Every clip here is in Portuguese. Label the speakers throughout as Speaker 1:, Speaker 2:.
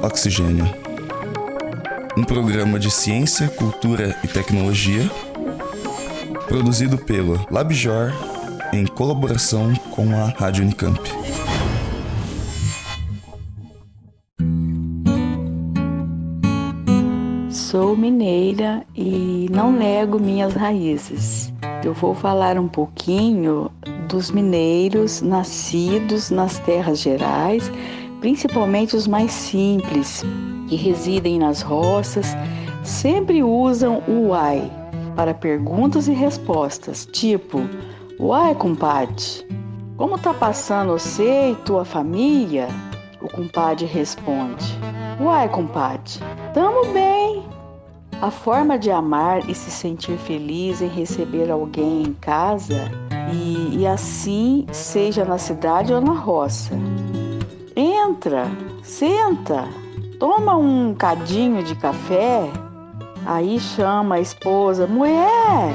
Speaker 1: Oxigênio. Um programa de ciência, cultura e tecnologia produzido pelo LabJOR em colaboração com a Rádio Unicamp.
Speaker 2: Sou mineira e não nego minhas raízes. Eu vou falar um pouquinho dos mineiros nascidos nas terras gerais, principalmente os mais simples, que residem nas roças, sempre usam o uai para perguntas e respostas, tipo: uai, compadre, como tá passando você e tua família? O compadre responde: uai, compadre, tamo bem. A forma de amar e se sentir feliz em receber alguém em casa, e assim seja na cidade ou na roça. Entra, senta, toma um cadinho de café. Aí chama a esposa: mulher,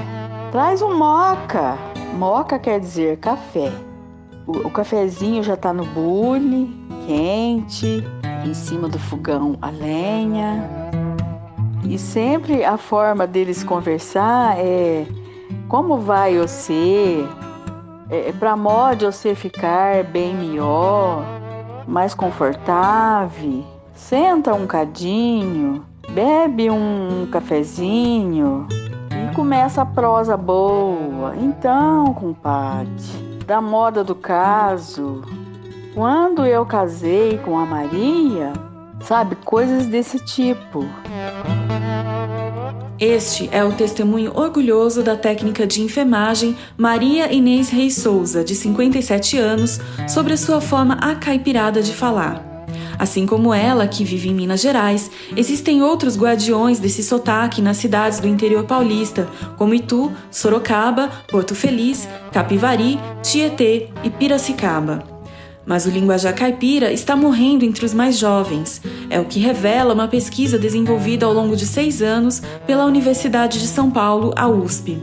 Speaker 2: traz um moca. Moca quer dizer café. O cafezinho já tá no bule, quente, em cima do fogão a lenha. E sempre a forma deles conversar é: como vai você? Para modo você ficar bem melhor, mais confortável. Senta um cadinho, bebe um cafezinho e começa a prosa boa. Então, compadre, da moda do caso, quando eu casei com a Maria, sabe, coisas desse tipo.
Speaker 3: Este é o testemunho orgulhoso da técnica de enfermagem Maria Inês Reis Souza, de 57 anos, sobre a sua forma acaipirada de falar. Assim como ela, que vive em Minas Gerais, existem outros guardiões desse sotaque nas cidades do interior paulista, como Itu, Sorocaba, Porto Feliz, Capivari, Tietê e Piracicaba. Mas o linguajar caipira está morrendo entre os mais jovens. É o que revela uma pesquisa desenvolvida ao longo de 6 anos pela Universidade de São Paulo, a USP.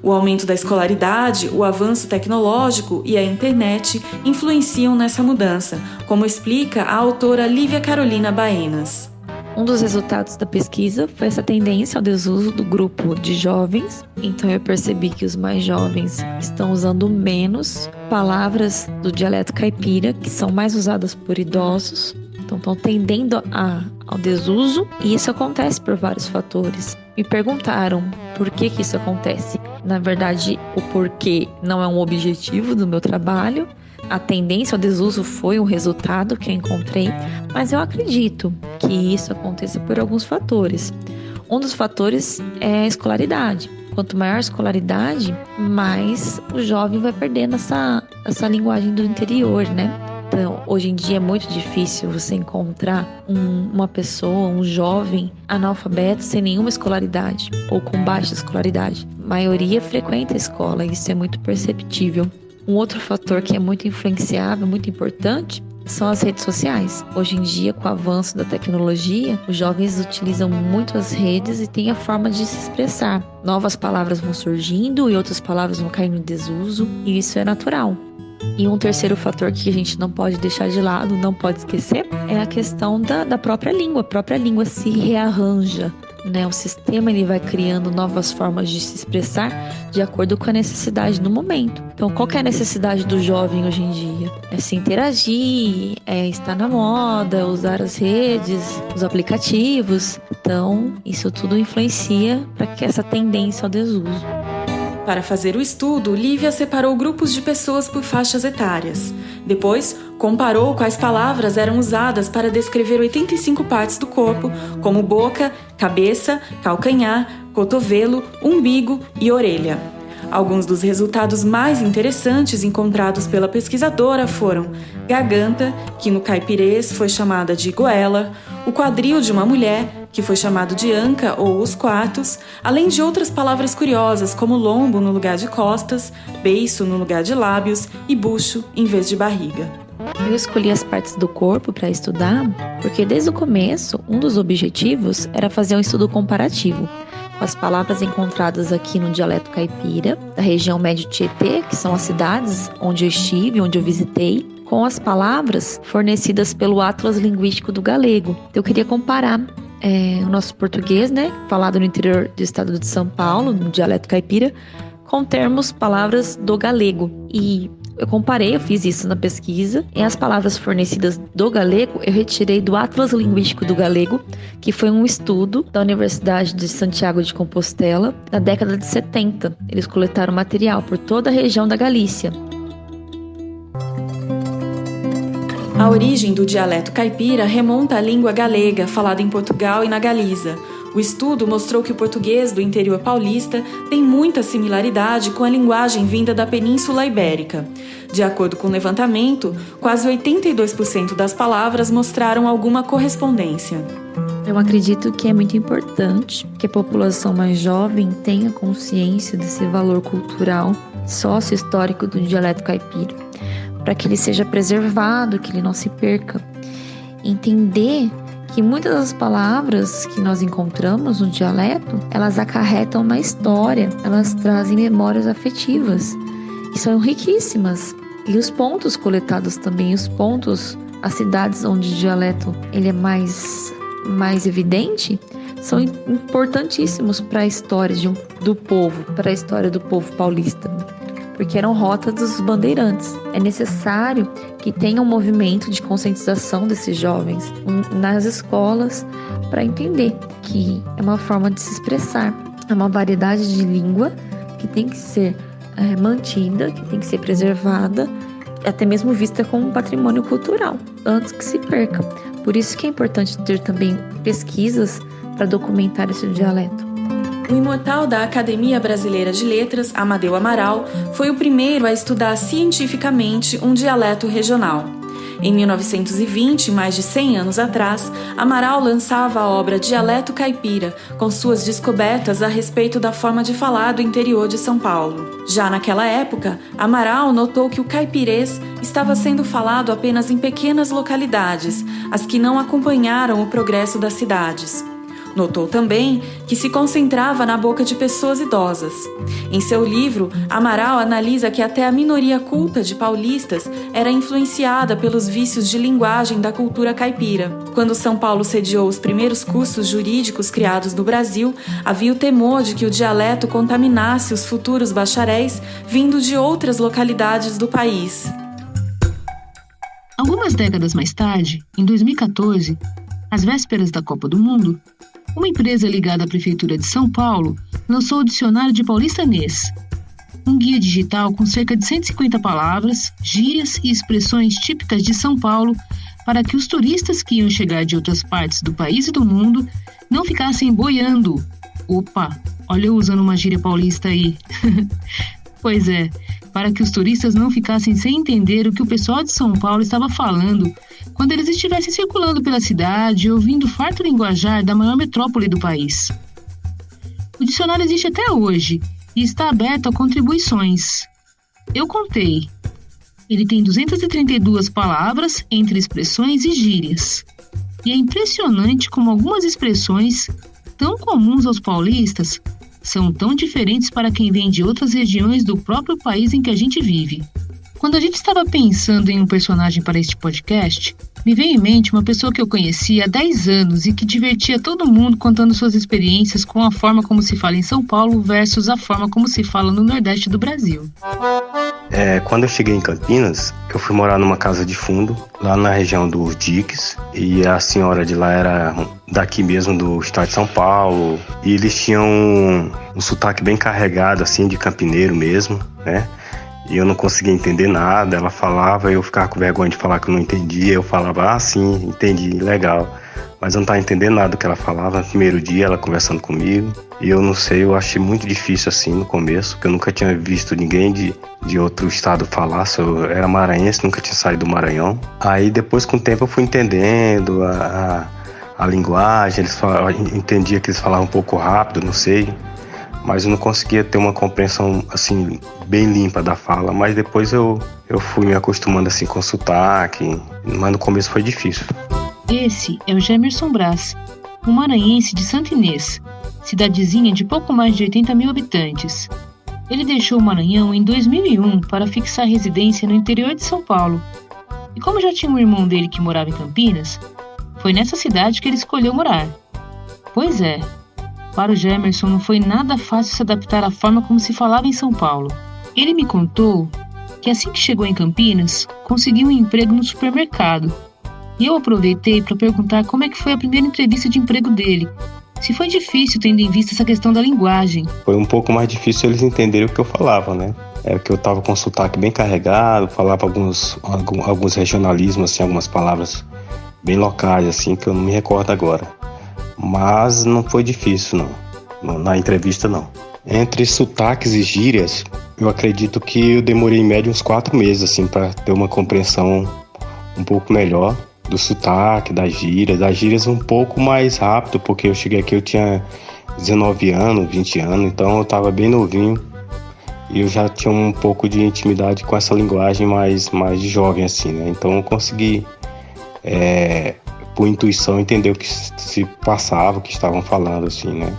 Speaker 3: O aumento da escolaridade, o avanço tecnológico e a internet influenciam nessa mudança, como explica a autora Lívia Carolina Baenas.
Speaker 4: Um dos resultados da pesquisa foi essa tendência ao desuso do grupo de jovens. Então eu percebi que os mais jovens estão usando menos palavras do dialeto caipira, que são mais usadas por idosos. Então estão tendendo ao desuso, e isso acontece por vários fatores. Me perguntaram por que isso acontece. Na verdade, o porquê não é um objetivo do meu trabalho. A tendência ao desuso foi um resultado que eu encontrei, mas eu acredito que isso aconteça por alguns fatores. Um dos fatores é a escolaridade. Quanto maior a escolaridade, mais o jovem vai perdendo essa linguagem do interior, né? Então, hoje em dia é muito difícil você encontrar uma pessoa, um jovem analfabeto sem nenhuma escolaridade ou com baixa escolaridade. A maioria frequenta a escola e isso é muito perceptível. Um outro fator que é muito influenciável, muito importante, são as redes sociais. Hoje em dia, com o avanço da tecnologia, os jovens utilizam muito as redes e têm a forma de se expressar. Novas palavras vão surgindo e outras palavras vão caindo em desuso, e isso é natural. E um terceiro fator que a gente não pode deixar de lado, não pode esquecer, é a questão da própria língua. A própria língua se rearranja, né? O sistema ele vai criando novas formas de se expressar de acordo com a necessidade do momento. Então, qual que é a necessidade do jovem hoje em dia? É se interagir, é estar na moda, usar as redes, os aplicativos. Então, isso tudo influencia para que essa tendência ao desuso.
Speaker 3: Para fazer o estudo, Lívia separou grupos de pessoas por faixas etárias. Depois, comparou quais palavras eram usadas para descrever 85 partes do corpo, como boca, cabeça, calcanhar, cotovelo, umbigo e orelha. Alguns dos resultados mais interessantes encontrados pela pesquisadora foram garganta, que no caipirês foi chamada de goela, o quadril de uma mulher, que foi chamado de anca ou os quartos, além de outras palavras curiosas como lombo no lugar de costas, beiço no lugar de lábios e bucho em vez de barriga.
Speaker 4: Eu escolhi as partes do corpo para estudar porque desde o começo, um dos objetivos era fazer um estudo comparativo com as palavras encontradas aqui no dialeto caipira, da região Médio Tietê, que são as cidades onde eu estive, onde eu visitei, com as palavras fornecidas pelo Atlas Linguístico do Galego. Eu queria comparar o nosso português, né, falado no interior do estado de São Paulo, no dialeto caipira, com termos, palavras do galego. E eu fiz isso na pesquisa, e as palavras fornecidas do galego eu retirei do Atlas Linguístico do Galego, que foi um estudo da Universidade de Santiago de Compostela na década de 70. Eles coletaram material por toda a região da Galícia.
Speaker 3: A origem do dialeto caipira remonta à língua galega, falada em Portugal e na Galiza. O estudo mostrou que o português do interior paulista tem muita similaridade com a linguagem vinda da Península Ibérica. De acordo com o levantamento, quase 82% das palavras mostraram alguma correspondência.
Speaker 4: Eu acredito que é muito importante que a população mais jovem tenha consciência desse valor cultural, sócio-histórico do dialeto caipira, para que ele seja preservado, que ele não se perca. Entender que muitas das palavras que nós encontramos no dialeto, elas acarretam uma história, elas trazem memórias afetivas e são riquíssimas. E os pontos coletados também, as cidades onde o dialeto ele é mais evidente, são importantíssimos para a história do povo, para a história do povo paulista, porque eram rotas dos bandeirantes. É necessário que tenha um movimento de conscientização desses jovens nas escolas para entender que é uma forma de se expressar, é uma variedade de língua que tem que ser mantida, que tem que ser preservada, até mesmo vista como um patrimônio cultural, antes que se perca. Por isso que é importante ter também pesquisas para documentar esse dialeto.
Speaker 3: O imortal da Academia Brasileira de Letras, Amadeu Amaral, foi o primeiro a estudar cientificamente um dialeto regional. Em 1920, mais de 100 anos atrás, Amaral lançava a obra Dialeto Caipira, com suas descobertas a respeito da forma de falar do interior de São Paulo. Já naquela época, Amaral notou que o caipirês estava sendo falado apenas em pequenas localidades, as que não acompanharam o progresso das cidades. Notou também que se concentrava na boca de pessoas idosas. Em seu livro, Amaral analisa que até a minoria culta de paulistas era influenciada pelos vícios de linguagem da cultura caipira. Quando São Paulo sediou os primeiros cursos jurídicos criados no Brasil, havia o temor de que o dialeto contaminasse os futuros bacharéis vindo de outras localidades do país.
Speaker 5: Algumas décadas mais tarde, em 2014, às vésperas da Copa do Mundo, uma empresa ligada à Prefeitura de São Paulo lançou o Dicionário de Paulistanês, um guia digital com cerca de 150 palavras, gírias e expressões típicas de São Paulo para que os turistas que iam chegar de outras partes do país e do mundo não ficassem boiando. Opa, olha eu usando uma gíria paulista aí. Pois é, para que os turistas não ficassem sem entender o que o pessoal de São Paulo estava falando quando eles estivessem circulando pela cidade, ouvindo o farto linguajar da maior metrópole do país. O dicionário existe até hoje e está aberto a contribuições. Eu contei. Ele tem 232 palavras entre expressões e gírias. E é impressionante como algumas expressões, tão comuns aos paulistas, são tão diferentes para quem vem de outras regiões do próprio país em que a gente vive. Quando a gente estava pensando em um personagem para este podcast, me veio em mente uma pessoa que eu conhecia há 10 anos e que divertia todo mundo contando suas experiências com a forma como se fala em São Paulo versus a forma como se fala no Nordeste do Brasil.
Speaker 6: Quando eu cheguei em Campinas, eu fui morar numa casa de fundo, lá na região dos Diques, e a senhora de lá era daqui mesmo, do estado de São Paulo, e eles tinham um sotaque bem carregado, assim, de campineiro mesmo, né? E eu não conseguia entender nada, ela falava, eu ficava com vergonha de falar que eu não entendia, eu falava, sim, entendi, legal. Mas eu não estava entendendo nada do que ela falava. No primeiro dia, ela conversando comigo, e eu não sei, eu achei muito difícil assim no começo, porque eu nunca tinha visto ninguém de outro estado falar, eu era maranhense, nunca tinha saído do Maranhão. Aí depois, com o tempo, eu fui entendendo a linguagem, entendia que eles falavam um pouco rápido, não sei, mas eu não conseguia ter uma compreensão assim bem limpa da fala, mas depois eu fui me acostumando assim com o sotaque, mas no começo foi difícil.
Speaker 5: Esse é o Gemerson Brás, um maranhense de Santa Inês, cidadezinha de pouco mais de 80 mil habitantes. Ele deixou o Maranhão em 2001 para fixar residência no interior de São Paulo. E como já tinha um irmão dele que morava em Campinas, foi nessa cidade que ele escolheu morar. Pois é, para o Gemerson não foi nada fácil se adaptar à forma como se falava em São Paulo. Ele me contou que assim que chegou em Campinas, conseguiu um emprego no supermercado. E eu aproveitei para perguntar como é que foi a primeira entrevista de emprego dele. Se foi difícil, tendo em vista essa questão da linguagem.
Speaker 6: Foi um pouco mais difícil eles entenderem o que eu falava, né? É que eu tava com o sotaque bem carregado, falava alguns regionalismos, assim, algumas palavras bem locais, assim, que eu não me recordo agora. Mas não foi difícil, não. Na entrevista, não. Entre sotaques e gírias, eu acredito que eu demorei em média uns 4 meses, assim, para ter uma compreensão um pouco melhor do sotaque, das gírias um pouco mais rápido, porque eu cheguei aqui, eu tinha 19 anos, 20 anos, então eu estava bem novinho e eu já tinha um pouco de intimidade com essa linguagem mais de jovem, assim, né? Então eu consegui, por intuição, entender o que se passava, o que estavam falando, assim, né?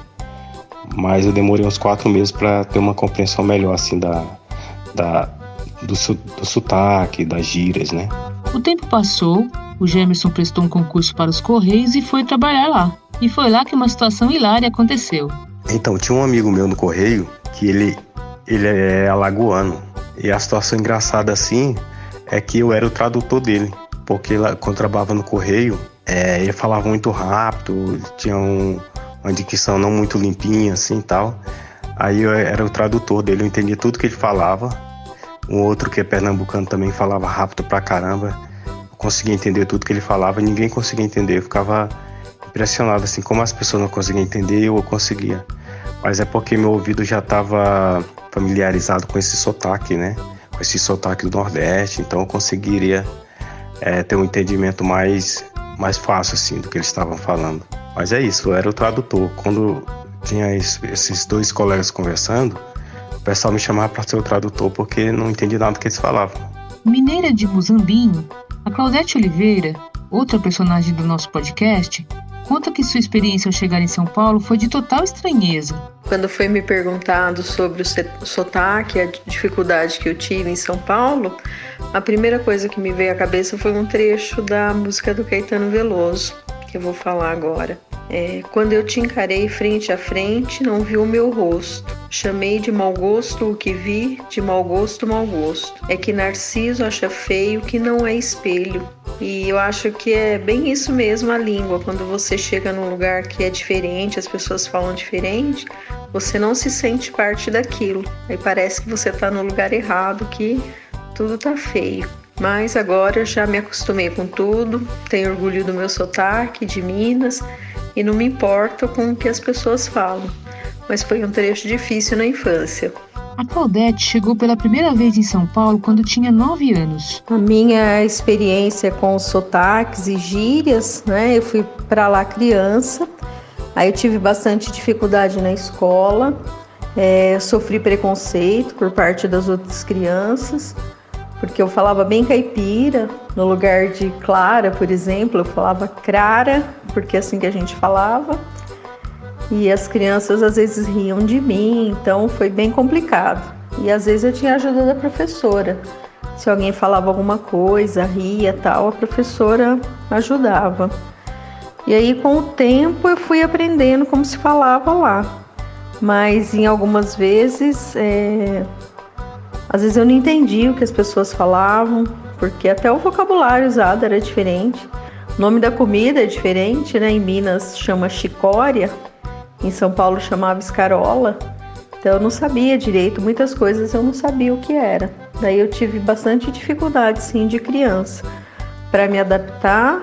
Speaker 6: Mas eu demorei uns 4 meses para ter uma compreensão melhor, assim, do sotaque, das gírias, né?
Speaker 5: O tempo passou, o Gemerson prestou um concurso para os Correios e foi trabalhar lá. E foi lá que uma situação hilária aconteceu.
Speaker 6: Então, tinha um amigo meu no Correio que ele é alagoano. E a situação engraçada, assim, é que eu era o tradutor dele. Porque lá, quando eu trabalhava no Correio, ele falava muito rápido, tinha uma dicção não muito limpinha, assim, e tal. Aí eu era o tradutor dele, eu entendia tudo que ele falava. Um outro que é pernambucano também falava rápido pra caramba. Eu conseguia entender tudo que ele falava, ninguém conseguia entender. Eu ficava impressionado, assim, como as pessoas não conseguiam entender, eu conseguia. Mas é porque meu ouvido já estava familiarizado com esse sotaque, né? Com esse sotaque do Nordeste, então eu conseguiria ter um entendimento mais fácil, assim, do que eles estavam falando. Mas é isso, eu era o tradutor. Quando tinha esses 2 colegas conversando, o pessoal me chamava para ser o tradutor porque não entendia nada do que eles falavam.
Speaker 5: Mineira de Muzambinho, a Claudete Oliveira, outra personagem do nosso podcast, conta que sua experiência ao chegar em São Paulo foi de total estranheza.
Speaker 7: Quando foi me perguntado sobre o sotaque, a dificuldade que eu tive em São Paulo, a primeira coisa que me veio à cabeça foi um trecho da música do Caetano Veloso, que eu vou falar agora. Quando eu te encarei frente a frente, não vi o meu rosto. Chamei de mau gosto o que vi, de mau gosto, mau gosto. É que Narciso acha feio que não é espelho. E eu acho que é bem isso mesmo a língua. Quando você chega num lugar que é diferente, as pessoas falam diferente, você não se sente parte daquilo. Aí parece que você está no lugar errado, que tudo tá feio. Mas agora eu já me acostumei com tudo, tenho orgulho do meu sotaque, de Minas, e não me importo com o que as pessoas falam. Mas foi um trecho difícil na infância.
Speaker 5: A Claudete chegou pela primeira vez em São Paulo quando tinha 9 anos.
Speaker 7: A minha experiência com os sotaques e gírias, né? Eu fui para lá criança, aí eu tive bastante dificuldade na escola, sofri preconceito por parte das outras crianças, porque eu falava bem caipira, no lugar de Clara, por exemplo, eu falava Crara, porque é assim que a gente falava. E as crianças às vezes riam de mim, então foi bem complicado. E às vezes eu tinha a ajuda da professora. Se alguém falava alguma coisa, ria, tal, a professora ajudava. E aí com o tempo eu fui aprendendo como se falava lá. Mas em algumas vezes, às vezes eu não entendi o que as pessoas falavam, porque até o vocabulário usado era diferente. O nome da comida é diferente, né? Em Minas chama chicória. Em São Paulo chamava escarola, então eu não sabia direito, muitas coisas eu não sabia o que era. Daí eu tive bastante dificuldade, sim, de criança, para me adaptar,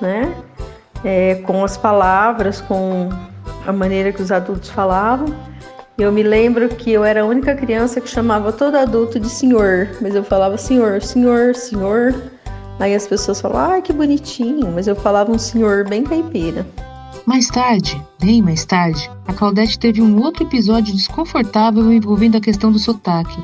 Speaker 7: né, com as palavras, com a maneira que os adultos falavam. Eu me lembro que eu era a única criança que chamava todo adulto de senhor, mas eu falava senhor, senhor, senhor. Aí as pessoas falavam, que bonitinho, mas eu falava um senhor bem caipira.
Speaker 5: Mais tarde, bem mais tarde, a Claudete teve um outro episódio desconfortável envolvendo a questão do sotaque.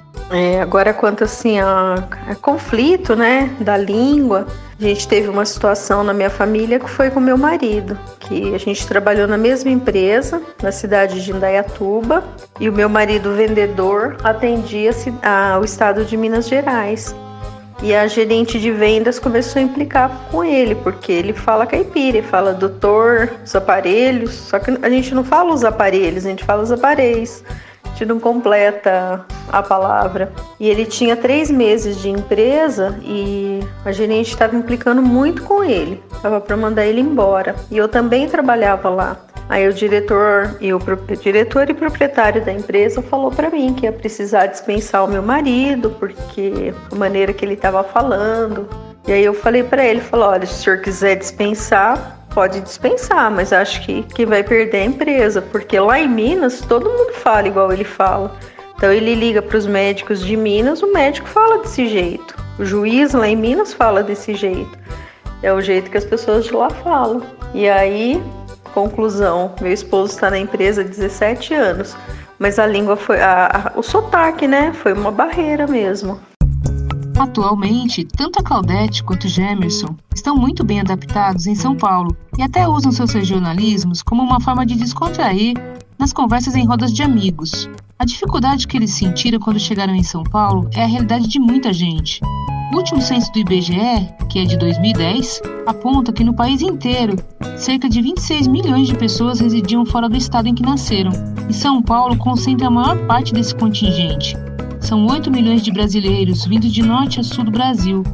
Speaker 7: Agora quanto assim a conflito, né, da língua, a gente teve uma situação na minha família que foi com meu marido, que a gente trabalhou na mesma empresa, na cidade de Indaiatuba, e o meu marido vendedor atendia o estado de Minas Gerais. E a gerente de vendas começou a implicar com ele, porque ele fala caipira, ele fala doutor, os aparelhos, só que a gente não fala os aparelhos, a gente fala os aparelhos, a gente não completa a palavra. E ele tinha 3 meses de empresa e a gerente estava implicando muito com ele, estava para mandar ele embora. E eu também trabalhava lá. Aí o diretor e proprietário da empresa falou para mim que ia precisar dispensar o meu marido, porque a maneira que ele estava falando. E aí eu falei para ele, olha, se o senhor quiser dispensar, pode dispensar, mas acho que vai perder a empresa, porque lá em Minas todo mundo fala igual ele fala. Então ele liga para os médicos de Minas, o médico fala desse jeito. O juiz lá em Minas fala desse jeito. É o jeito que as pessoas de lá falam. E aí... Conclusão, meu esposo está na empresa há 17 anos, mas a língua foi, o sotaque, né, foi uma barreira mesmo.
Speaker 5: Atualmente, tanto a Claudete quanto o Gemerson estão muito bem adaptados em São Paulo e até usam seus regionalismos como uma forma de descontrair nas conversas em rodas de amigos. A dificuldade que eles sentiram quando chegaram em São Paulo é a realidade de muita gente. O último censo do IBGE, que é de 2010, aponta que no país inteiro, cerca de 26 milhões de pessoas residiam fora do estado em que nasceram, e São Paulo concentra a maior parte desse contingente. São 8 milhões de brasileiros vindo de norte a sul do Brasil.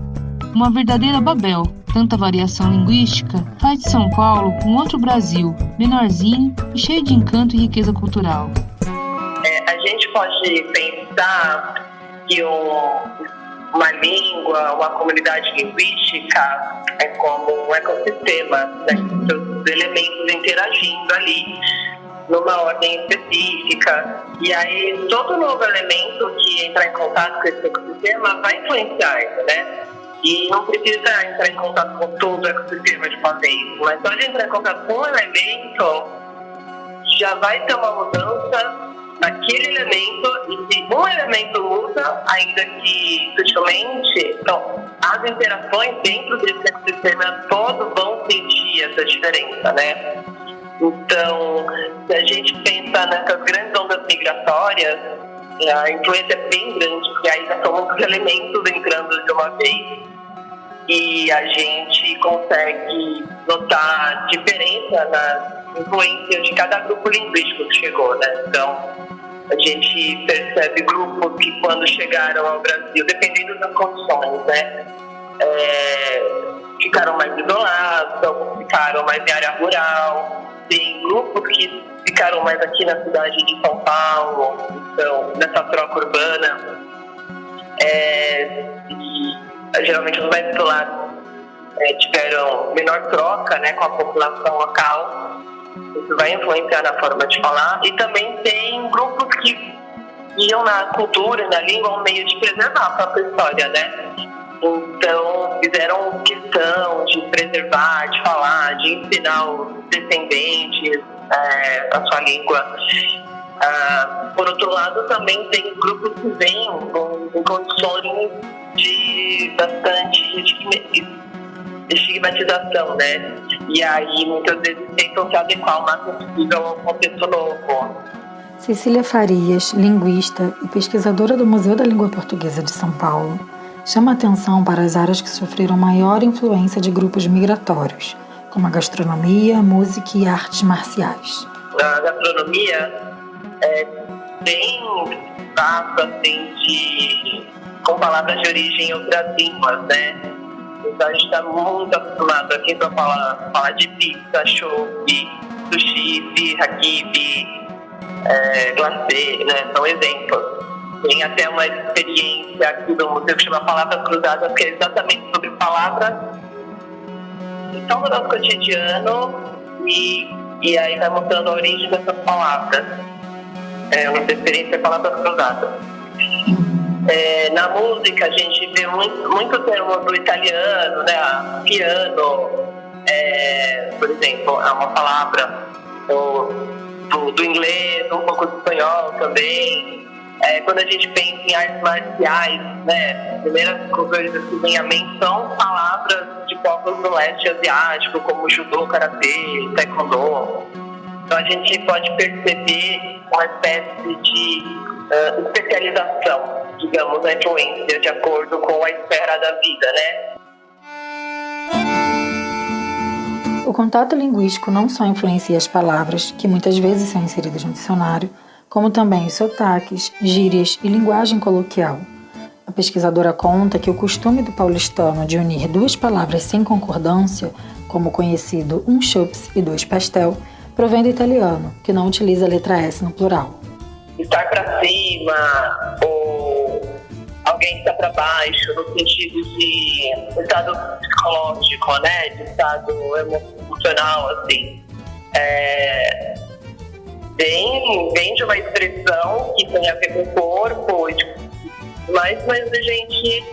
Speaker 5: Uma verdadeira Babel. Tanta variação linguística faz de São Paulo um outro Brasil, menorzinho e cheio de encanto e riqueza cultural.
Speaker 8: A gente pode pensar que uma língua, uma comunidade linguística é como um ecossistema, né? Os elementos interagindo ali numa ordem específica. E aí todo novo elemento que entrar em contato com esse ecossistema vai influenciar, né? E não precisa entrar em contato com todo o ecossistema de uma vez, mas só de entrar em contato com um elemento já vai ter uma mudança naquele elemento, e se um elemento muda, ainda que sutilmente, então as interações dentro desse ecossistema todos vão sentir essa diferença, né? Então, se a gente pensa nessas grandes ondas migratórias, a influência é bem grande, porque aí já são muitos elementos entrando de uma vez e a gente consegue notar diferença na influência de cada grupo linguístico que chegou, né? Então, a gente percebe grupos que quando chegaram ao Brasil, dependendo das condições, né? Ficaram mais isolados, alguns ficaram mais em área rural, tem grupos que ficaram mais aqui na cidade de São Paulo, então, nessa troca urbana. E geralmente os mais isolados tiveram menor troca, né, com a população local. Isso vai influenciar na forma de falar. E também tem grupos que iam na cultura e na língua um meio de preservar a própria história, né? Então, fizeram questão de preservar, de falar, de ensinar os descendentes a sua língua. Por outro lado, também tem grupos que vêm com condições de bastante estigmatização, né? E aí, muitas vezes, tentam se adequar o máximo possível ao contexto novo.
Speaker 9: Cecília Farias, linguista e pesquisadora do Museu da Língua Portuguesa de São Paulo, chama atenção para as áreas que sofreram maior influência de grupos migratórios, como a gastronomia, música e artes marciais.
Speaker 8: A gastronomia é bem vasto, assim, com palavras de origem em outras línguas, né? Então a gente está muito acostumado aqui para falar de pizza, chopp, sushi, birra, kibe, glacê, né? São exemplos. Tem até uma experiência aqui do museu que chama Palavras Cruzadas, que é exatamente sobre palavras que estão no nosso cotidiano e aí vai mostrando a origem dessas palavras. Uma experiência é Palavras Cruzadas. Na música a gente vê muito termo do italiano, né? Piano, por exemplo, é uma palavra do inglês, um pouco do espanhol também. Quando a gente pensa em artes marciais, né, as primeiras coisas que vem à mente são palavras de povos do leste asiático, como judô, karatê, taekwondo. Então a gente pode perceber uma espécie de especialização digamos, a influência de acordo com a esfera da vida, né?
Speaker 9: O contato linguístico não só influencia as palavras, que muitas vezes são inseridas no dicionário, como também os sotaques, gírias e linguagem coloquial. A pesquisadora conta que o costume do paulistano de unir duas palavras sem concordância, como o conhecido um chups e dois pastel, provém do italiano, que não utiliza a letra S no plural.
Speaker 8: Estar para cima, ou alguém está para baixo, no sentido de estado psicológico, né? De estado emocional, assim. Vem de uma expressão que tem a ver com o corpo, mas a gente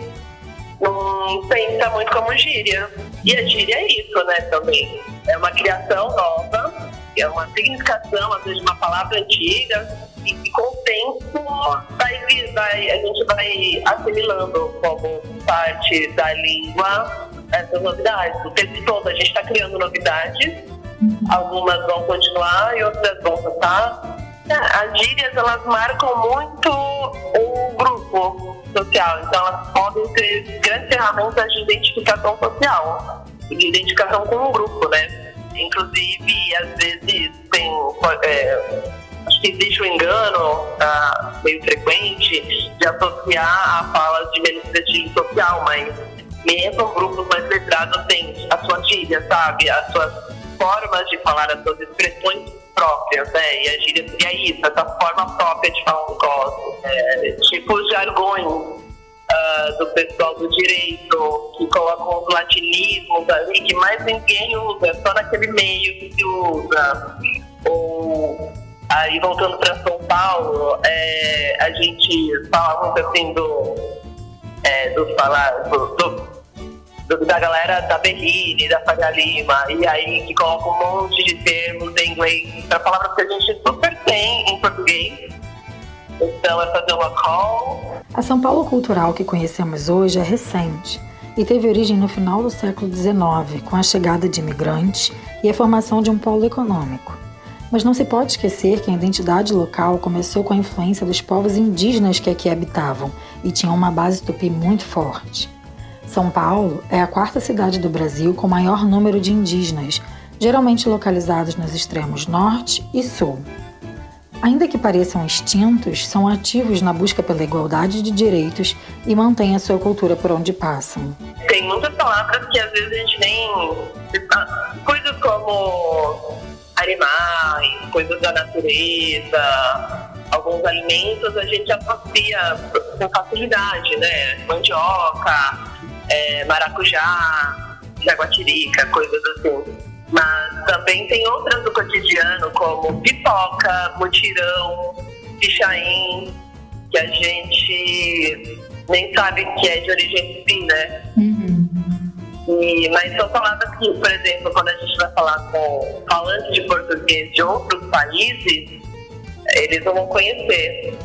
Speaker 8: não pensa muito como gíria. E a gíria é isso, né, também. É uma criação nova, é uma significação, às vezes, de uma palavra antiga, e com o tempo a gente vai assimilando como parte da língua essas novidades. O tempo todo a gente está criando novidades, algumas vão continuar e outras vão voltar. As gírias, elas marcam muito o grupo social, então elas podem ser grandes ferramentas de identificação social, de identificação com um grupo, né? Inclusive, às vezes, acho que existe um engano meio frequente de associar a fala de menos prestígio social, mas mesmo grupos mais letrados têm a sua gíria, sabe? As suas formas de falar, as suas expressões próprias, né? E a gíria seria isso, essa forma própria de falar um negócio. Tipo os jargões do pessoal do direito, que colocam os latinismos ali, que mais ninguém usa, é só naquele meio que se usa. Ou aí, voltando para São Paulo, a gente fala muito assim da galera da Berrini, da Faria Lima, e aí que coloca um monte de termos em inglês para palavras que a gente super tem em português. Então é fazer uma call.
Speaker 9: A São Paulo cultural que conhecemos hoje é recente e teve origem no final do século XIX, com a chegada de imigrantes e a formação de um polo econômico. Mas não se pode esquecer que a identidade local começou com a influência dos povos indígenas que aqui habitavam e tinham uma base tupi muito forte. São Paulo é a quarta cidade do Brasil com maior número de indígenas, geralmente localizados nos extremos norte e sul. Ainda que pareçam extintos, são ativos na busca pela igualdade de direitos e mantêm a sua cultura por onde passam.
Speaker 8: Tem muitas palavras que às vezes a gente nem... Coisas como animais, coisas da natureza, alguns alimentos a gente associa com facilidade, né? Mandioca, maracujá, jaguatirica, coisas assim. Mas também tem outras do cotidiano, como pipoca, mutirão, pichain, que a gente nem sabe que é de origem tupi, né? Mas são palavras que, por exemplo, quando a gente vai falar com falantes de português de outros países, eles não vão conhecer,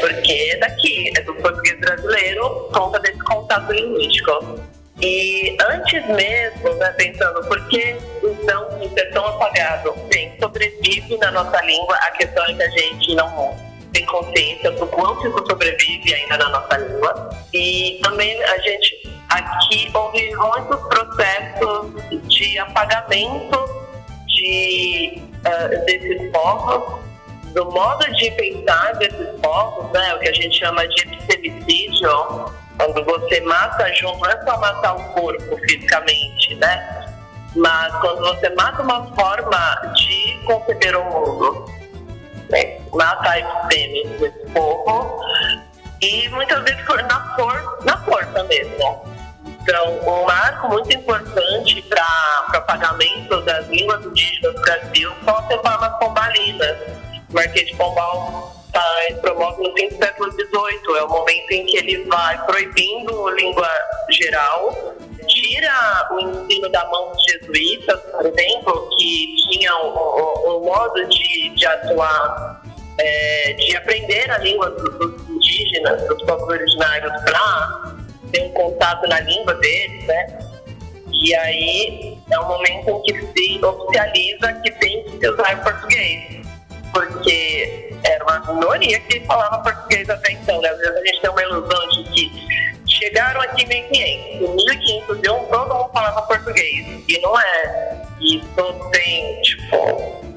Speaker 8: porque é daqui, é do português brasileiro, por conta desse contato linguístico. E antes mesmo, né, pensando, por que então isso é tão apagado? Bem, sobrevive na nossa língua, a questão é que a gente não tem consciência do quanto isso sobrevive ainda na nossa língua. E também a gente, aqui houve muitos processos de apagamento desses povos, do modo de pensar desses povos, né, o que a gente chama de epistemicídio. Quando você mata junto, não é só matar o corpo fisicamente, né? Mas quando você mata uma forma de conceber o mundo, né? Mata a episteme desse povo, e muitas vezes na força mesmo. Então, um marco muito importante para o apagamento das línguas indígenas do Brasil são as reformas pombalinas. O Marquês de Pombal promove no fim do século XVIII, é o momento em que ele vai proibindo língua geral, tira o ensino da mão dos jesuítas, por exemplo, que tinham um modo de atuar, de aprender a língua dos indígenas, dos povos originários, para ter um contato na língua deles, né? E aí é um momento em que se oficializa que tem que se usar em português, porque era uma minoria que falava português até então, né? Às vezes a gente tem uma ilusão de que chegaram aqui em 1500, em 1501 todo mundo falava português, e não é. Isso tem,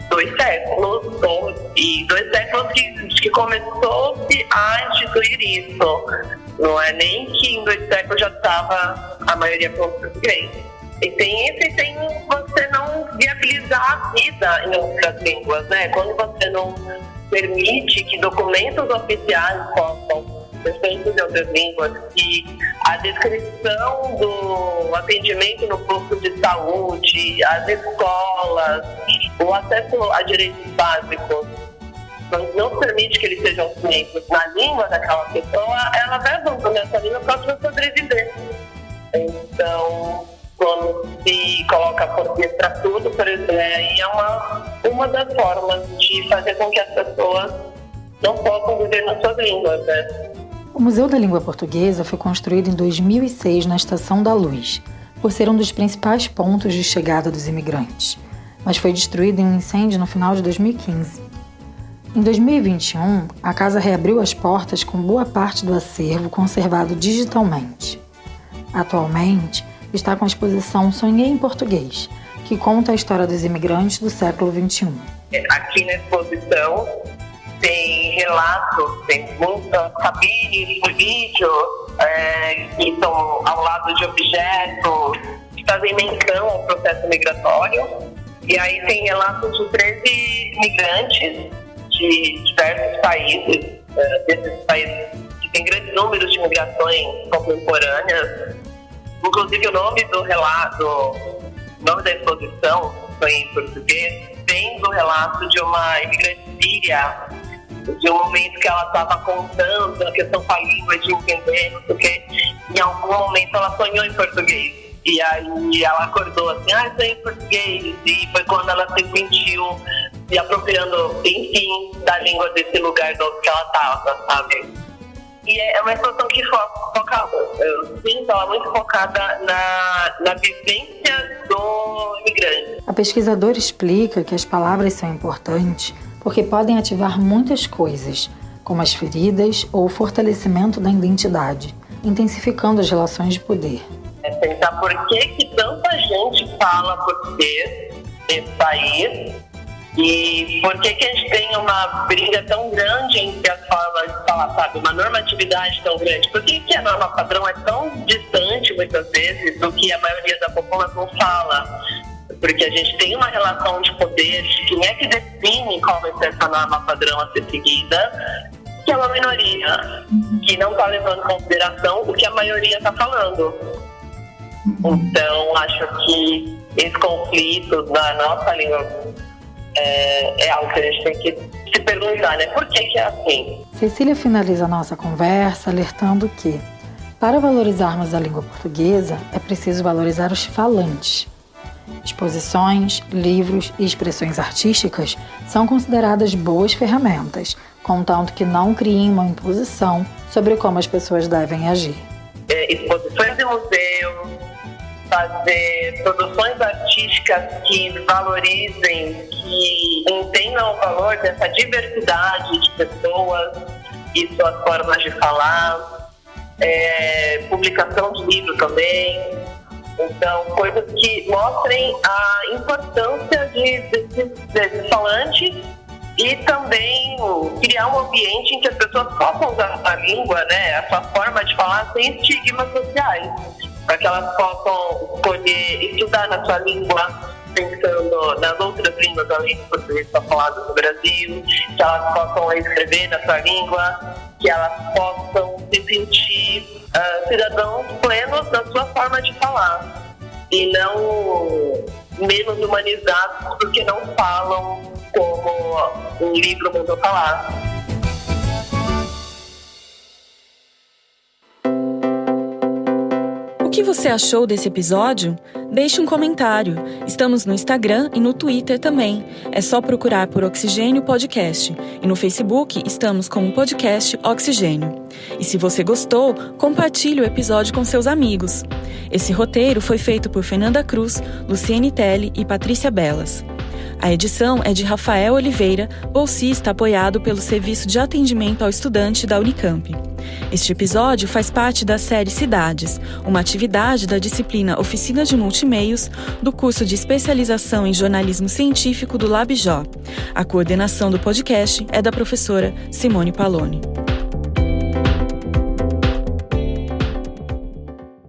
Speaker 8: 2 séculos, e 2 séculos que começou-se a instituir isso. Não é nem que em 2 séculos já estava a maioria falando português. E tem você não viabilizar a vida em outras línguas, né? Quando você não permite que documentos oficiais possam ser feitos em outras línguas, que a descrição do atendimento no posto de saúde, as escolas, o acesso a direitos básicos, não permite que eles sejam feitos na língua daquela pessoa, ela vai avançando nessa língua para sobreviver. Então, quando se coloca português para tudo, por exemplo, aí é uma das formas de fazer com que as pessoas não possam viver nas suas línguas, né?
Speaker 9: O Museu da Língua Portuguesa foi construído em 2006 na Estação da Luz, por ser um dos principais pontos de chegada dos imigrantes, mas foi destruído em um incêndio no final de 2015. Em 2021, a casa reabriu as portas com boa parte do acervo conservado digitalmente. Atualmente, está com a exposição Sonhei em Português, que conta a história dos imigrantes do século XXI.
Speaker 8: Aqui na exposição tem relatos, tem muitas cabines por vídeo, que estão ao lado de objetos que fazem menção ao processo migratório. E aí tem relatos de 13 migrantes de diversos países, desses países que têm grandes números de migrações contemporâneas. Inclusive o nome do relato, o nome da exposição, Sonhei em Português, vem do relato de uma imigrante síria, de um momento que ela estava contando a questão com a língua, de entender, porque em algum momento ela sonhou em português. E aí ela acordou assim, sonhei em português. E foi quando ela se sentiu se apropriando, enfim, da língua desse lugar que ela estava, sabe? E é uma exposição que foca, eu sinto ela muito focada na vivência do imigrante.
Speaker 9: A pesquisadora explica que as palavras são importantes porque podem ativar muitas coisas, como as feridas ou o fortalecimento da identidade, intensificando as relações de poder.
Speaker 8: Pensar por que tanta gente fala português nesse país e por que a gente tem uma briga tão grande entre as formas de falar, sabe? Uma normatividade tão grande. Por que a norma padrão é tão distante, muitas vezes, do que a maioria da população fala? Porque a gente tem uma relação de poder de quem é que define qual vai ser essa norma padrão a ser seguida, que é uma minoria, que não está levando em consideração o que a maioria está falando. Então, acho que esse conflito da nossa língua é algo que a gente tem que se perguntar, né? Por que é assim?
Speaker 9: Cecília finaliza a nossa conversa alertando que, para valorizarmos a língua portuguesa, é preciso valorizar os falantes. Exposições, livros e expressões artísticas são consideradas boas ferramentas, contanto que não criem uma imposição sobre como as pessoas devem agir.
Speaker 8: Exposições de museus, fazer produções artísticas que valorizem, que entendam o valor dessa diversidade de pessoas e suas formas de falar, publicação de livro também. Então, coisas que mostrem a importância desses falantes e também criar um ambiente em que as pessoas possam usar a língua, né, a sua forma de falar sem estigmas sociais, para que elas possam escolher estudar na sua língua, pensando nas outras línguas além do português que são faladas no Brasil, que elas possam escrever na sua língua, que elas possam se sentir cidadãos plenos na sua forma de falar e não menos humanizados porque não falam como um livro mandou falar.
Speaker 3: O que você achou desse episódio? Deixe um comentário. Estamos no Instagram e no Twitter também. É só procurar por Oxigênio Podcast. E no Facebook estamos com o podcast Oxigênio. E se você gostou, compartilhe o episódio com seus amigos. Esse roteiro foi feito por Fernanda Cruz, Luciene Telli e Patrícia Belas. A edição é de Rafael Oliveira, bolsista apoiado pelo Serviço de Atendimento ao Estudante da Unicamp. Este episódio faz parte da série Cidades, uma atividade da disciplina Oficina de Multimeios do curso de especialização em jornalismo científico do LabJOR. A coordenação do podcast é da professora Simone Paloni.